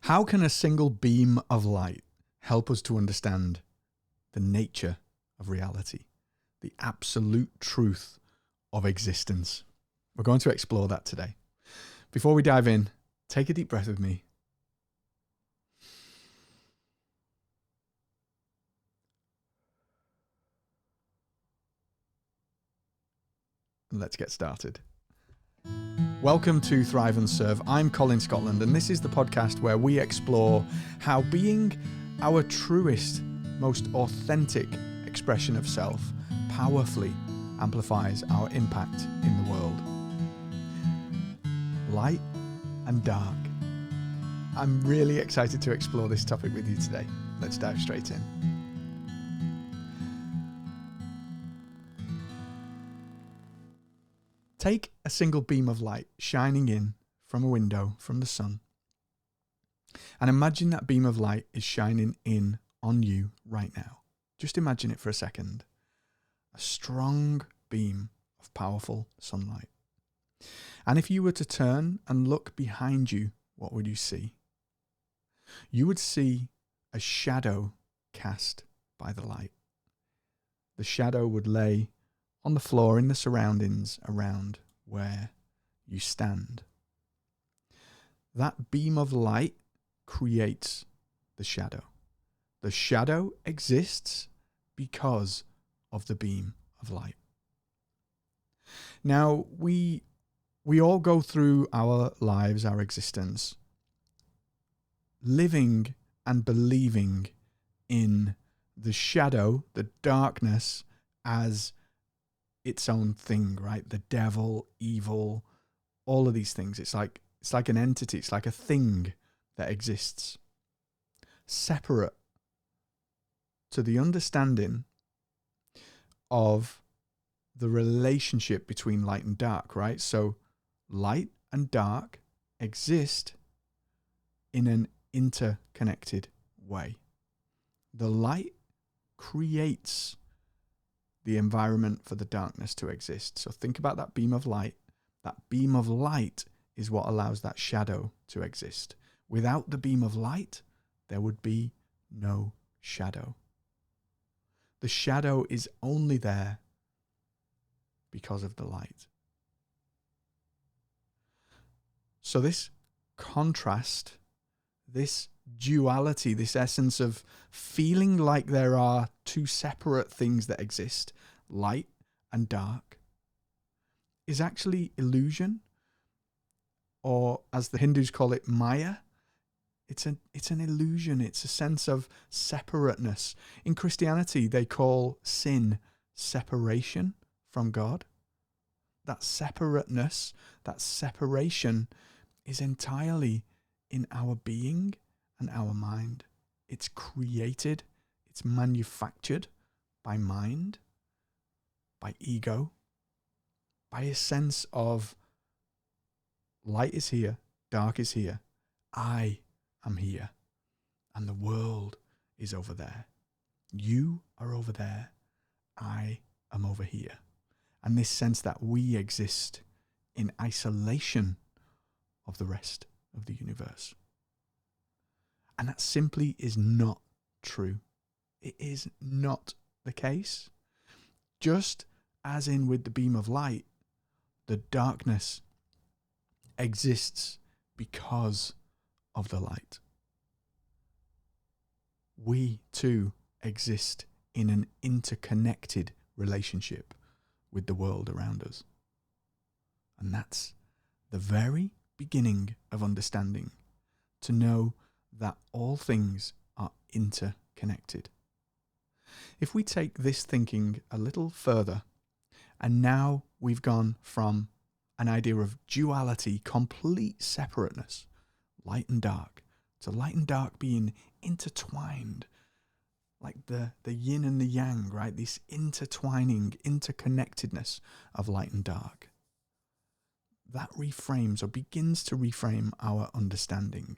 How can a single beam of light help us to understand the nature of reality, the absolute truth of existence? We're going to explore that today. Before we dive in, take a deep breath with me. And let's get started. Welcome to Thrive and Serve. I'm Colin Scotland, and this is the podcast where we explore how being our truest, most authentic expression of self powerfully amplifies our impact in the world. Light and dark. I'm really excited to explore this topic with you today. Let's dive straight in. Take a single beam of light shining in from a window from the sun, and imagine that beam of light is shining in on you right now. Just imagine it for a second. A strong beam of powerful sunlight. And if you were to turn and look behind you, what would you see? You would see a shadow cast by the light. The shadow would lay on the floor in the surroundings around where you stand. That beam of light creates the shadow. The shadow exists because of the beam of light. Now, we all go through our lives, our existence, living and believing in the shadow, the darkness, as its own thing, right? The devil, evil, all of these things. It's like an entity. It's like a thing that exists, separate to the understanding of the relationship between light and dark, right? So light and dark exist in an interconnected way. The light creates the environment for the darkness to exist. So think about that beam of light. That beam of light is what allows that shadow to exist. Without the beam of light, there would be no shadow. The shadow is only there because of the light. So this contrast, this duality, this essence of feeling like there are two separate things that exist, light and dark, is actually illusion, or as the Hindus call it, Maya. It's an illusion. It's a sense of separateness. In Christianity, they call sin separation from God. That separateness, that separation is entirely in our being and our mind. It's created, it's manufactured by mind, by ego, by a sense of light is here, dark is here, I am here, and the world is over there. You are over there, I am over here. And this sense that we exist in isolation of the rest of the universe. And that simply is not true. It is not the case. Just as in with the beam of light, the darkness exists because of the light. We too exist in an interconnected relationship with the world around us. And that's the very beginning of understanding, to know that all things are interconnected. If we take this thinking a little further, and now we've gone from an idea of duality, complete separateness, light and dark, to light and dark being intertwined, like the yin and the yang, right? This intertwining, interconnectedness of light and dark. That reframes or begins to reframe our understanding.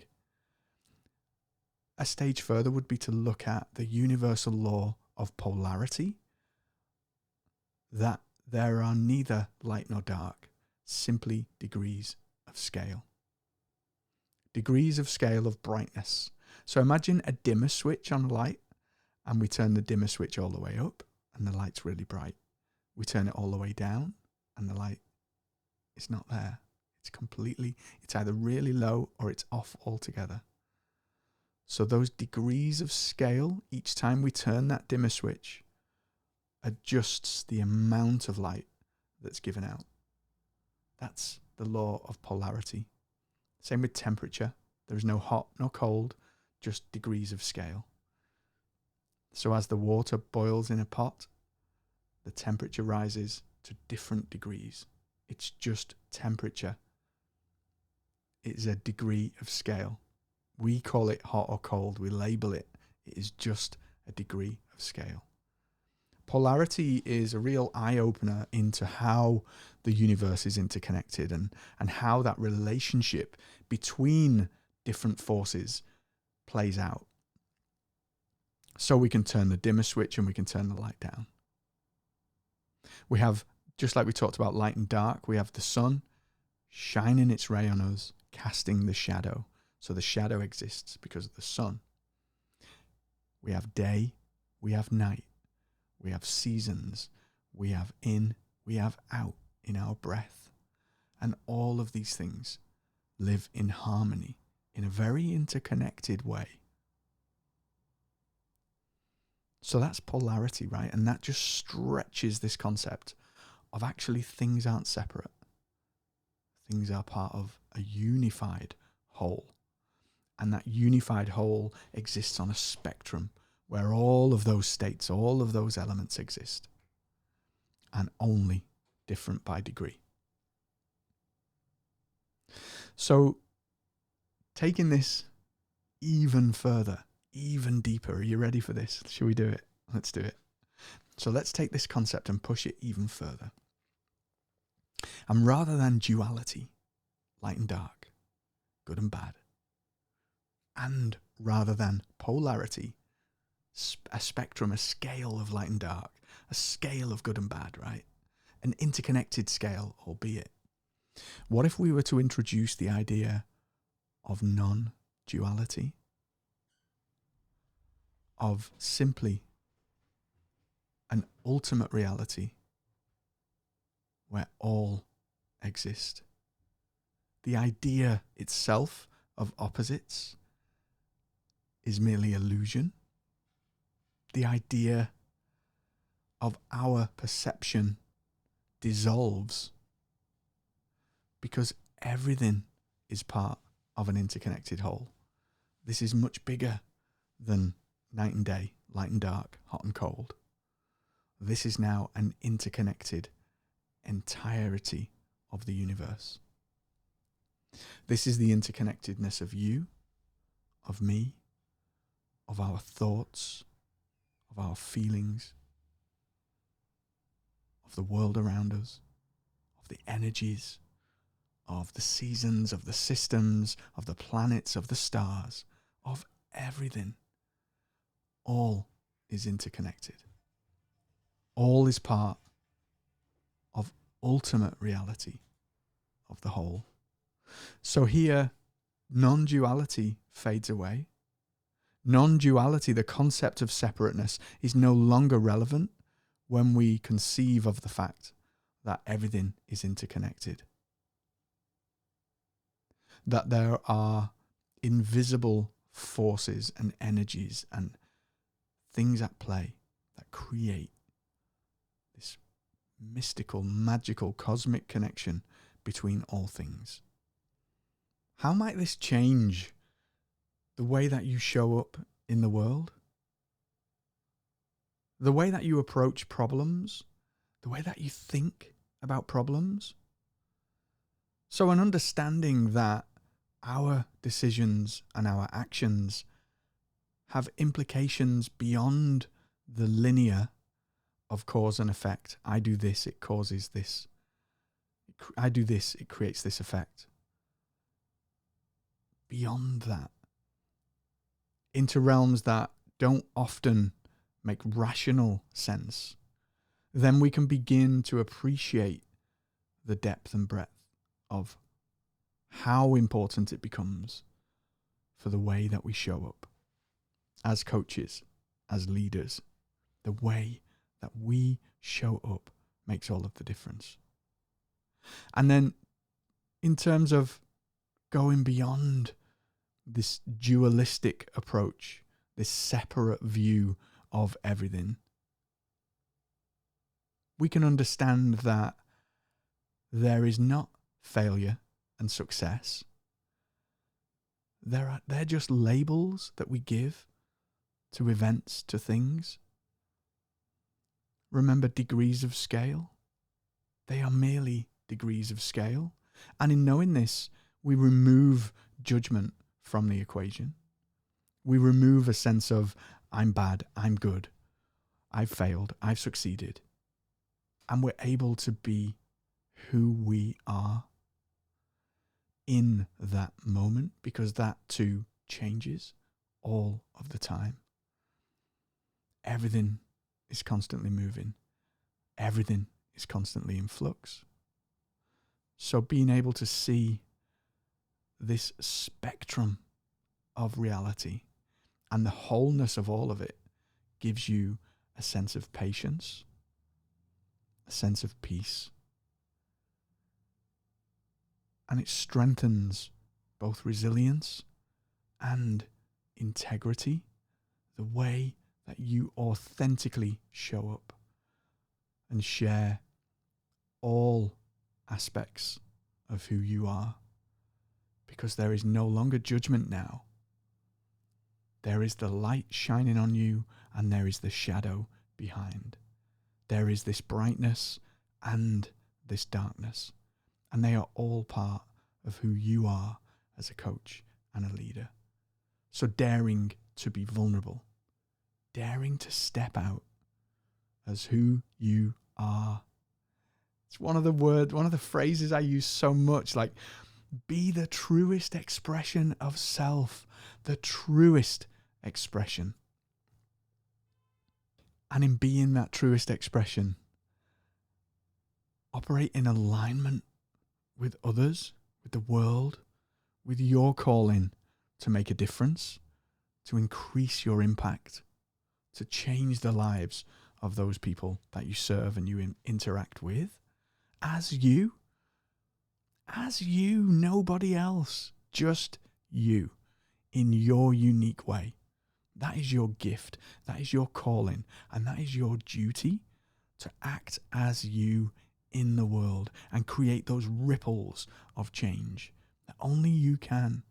A stage further would be to look at the universal law of polarity, that there are neither light nor dark, simply degrees of scale. degrees of scale of brightness. So imagine a dimmer switch on a light, and we turn the dimmer switch all the way up and the light's really bright. We turn it all the way down and the light is not there. It's either really low or it's off altogether. So those degrees of scale, each time we turn that dimmer switch, adjusts the amount of light that's given out. That's the law of polarity. Same with temperature. There is no hot nor cold, just degrees of scale. So as the water boils in a pot, the temperature rises to different degrees. It's just temperature. It's a degree of scale. We call it hot or cold. We label it. It is just a degree of scale. Polarity is a real eye-opener into how the universe is interconnected and how that relationship between different forces plays out. So we can turn the dimmer switch and we can turn the light down. We have, just like we talked about light and dark, we have the sun shining its ray on us, casting the shadow. So the shadow exists because of the sun. We have day, we have night, we have seasons, we have in, we have out in our breath. And all of these things live in harmony in a very interconnected way. So that's polarity, right? And that just stretches this concept of actually things aren't separate. Things are part of a unified whole. And that unified whole exists on a spectrum where all of those states, all of those elements exist. And only different by degree. So, taking this even further, even deeper. Are you ready for this? Should we do it? Let's do it. So let's take this concept and push it even further. And rather than duality, light and dark, good and bad, and rather than polarity, a spectrum, a scale of light and dark, a scale of good and bad, right? An interconnected scale, albeit. What if we were to introduce the idea of non-duality? Of simply an ultimate reality where all exist. The idea itself of opposites is merely illusion. The idea of our perception dissolves because everything is part of an interconnected whole. This is much bigger than night and day, light and dark, hot and cold. This is now an interconnected entirety of the universe. This is the interconnectedness of you, of me, of our thoughts, of our feelings, of the world around us, of the energies, of the seasons, of the systems, of the planets, of the stars, of everything. All is interconnected. All is part of ultimate reality of the whole. So here, non-duality fades away. Non-duality, the concept of separateness, is no longer relevant when we conceive of the fact that everything is interconnected. That there are invisible forces and energies and things at play that create this mystical, magical, cosmic connection between all things. How might this change the way that you show up in the world? The way that you approach problems? The way that you think about problems? So an understanding that our decisions and our actions have implications beyond the linear of cause and effect. I do this, it causes this. I do this, it creates this effect. Beyond that, into realms that don't often make rational sense, then we can begin to appreciate the depth and breadth of how important it becomes for the way that we show up as coaches, as leaders. The way that we show up makes all of the difference. And then in terms of going beyond this dualistic approach, this separate view of everything, we can understand that there is not failure and success. They're just labels that we give to events, to things. Remember degrees of scale? They are merely degrees of scale. And in knowing this, we remove judgment from the equation. We remove a sense of, I'm bad, I'm good, I've failed, I've succeeded. And we're able to be who we are in that moment, because that too changes all of the time. Everything is constantly moving. Everything is constantly in flux. So being able to see this spectrum of reality and the wholeness of all of it gives you a sense of patience, a sense of peace. And it strengthens both resilience and integrity, the way that you authentically show up and share all aspects of who you are, because there is no longer judgment now. There is the light shining on you and there is the shadow behind. There is this brightness and this darkness, and they are all part of who you are as a coach and a leader. So daring to be vulnerable, daring to step out as who you are. It's one of the phrases I use so much, like, be the truest expression of self, the truest expression. And in being that truest expression, operate in alignment with others, with the world, with your calling to make a difference, to increase your impact, to change the lives of those people that you serve and you interact with. As you, nobody else, just you, in your unique way. That is your gift, that is your calling, and that is your duty, to act as you in the world and create those ripples of change that only you can,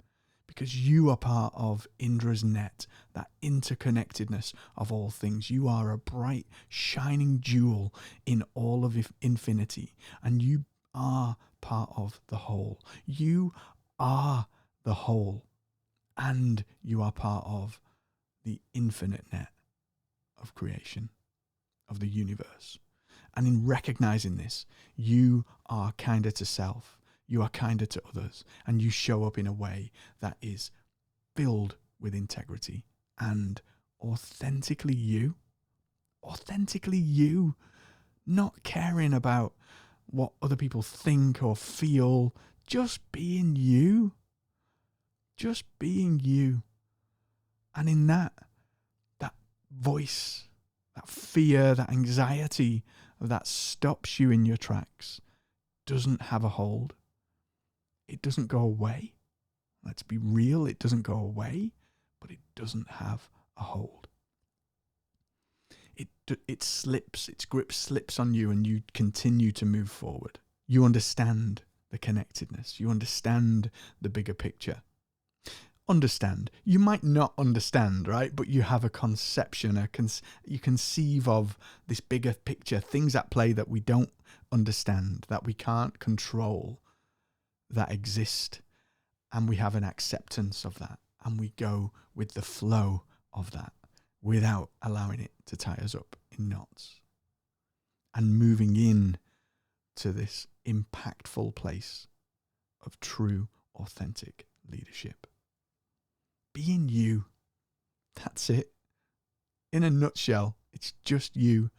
because you are part of Indra's net, that interconnectedness of all things. You are a bright, shining jewel in all of infinity, and you are part of the whole. You are the whole, and you are part of the infinite net of creation, of the universe. And in recognizing this, you are kinder to self, you are kinder to others, and you show up in a way that is filled with integrity and authentically you, not caring about what other people think or feel, just being you. And in that voice, that fear, that anxiety that stops you in your tracks doesn't have a hold. It doesn't go away. Let's be real, it doesn't go away, but it doesn't have a hold. It slips, its grip slips on you, and you continue to move forward. You understand the connectedness. You understand the bigger picture. You might not understand, right? But you have a conception, you conceive of this bigger picture, things at play that we don't understand, that we can't control, that exist. And we have an acceptance of that. And we go with the flow of that without allowing it to tie us up in knots. And moving in to this impactful place of true, authentic leadership. Being you. That's it. In a nutshell, it's just you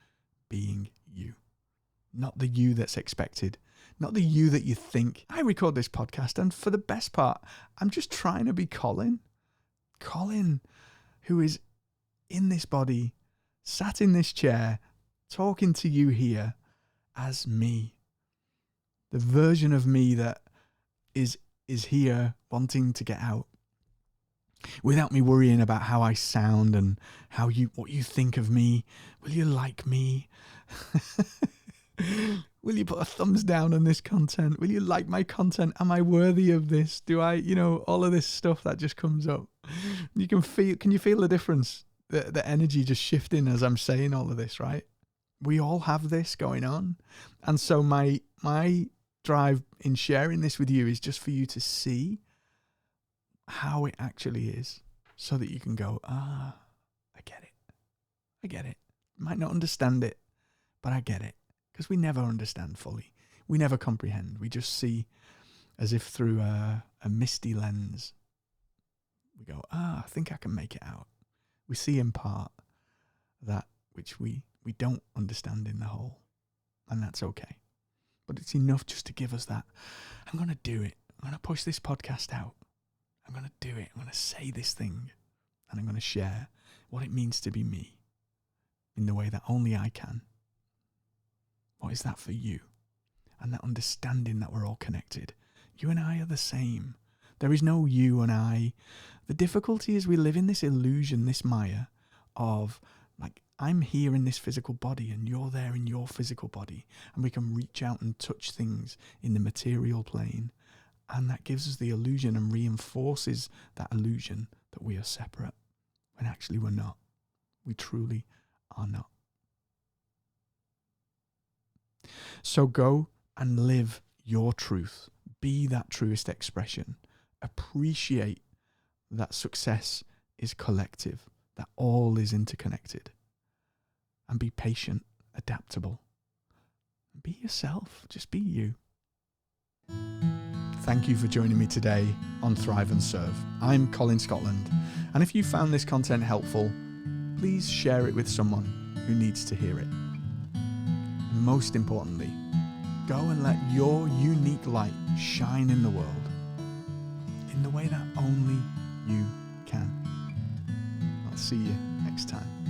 being you. Not the you that's expected. Not the you that you think. I record this podcast, and for the best part, I'm just trying to be Colin. Colin, who is in this body, sat in this chair, talking to you here as me. The version of me that is here wanting to get out. Without me worrying about how I sound and what you think of me. Will you like me? Will you put a thumbs down on this content? Will you like my content? Am I worthy of this? Do I, all of this stuff that just comes up. Can you feel the difference? The energy just shifting as I'm saying all of this, right? We all have this going on. And so my drive in sharing this with you is just for you to see how it actually is, so that you can go, I get it. Might not understand it, but I get it. Because we never understand fully. We never comprehend. We just see as if through a misty lens. We go, I think I can make it out. We see in part that which we don't understand in the whole. And that's okay. But it's enough just to give us that. I'm going to do it. I'm going to push this podcast out. I'm going to do it. I'm going to say this thing. And I'm going to share what it means to be me in the way that only I can. What is that for you? And that understanding that we're all connected. You and I are the same. There is no you and I. The difficulty is we live in this illusion, this Maya, of like, I'm here in this physical body and you're there in your physical body. And we can reach out and touch things in the material plane. And that gives us the illusion and reinforces that illusion that we are separate. When actually we're not. We truly are not. So go and live your truth. Be that truest expression. Appreciate that success is collective, that all is interconnected. And be patient, adaptable. Be yourself. Just be you. Thank you for joining me today on Thrive and Serve. I'm Colin Scotland. And if you found this content helpful, please share it with someone who needs to hear it. And most importantly, go and let your unique light shine in the world in the way that only you can. I'll see you next time.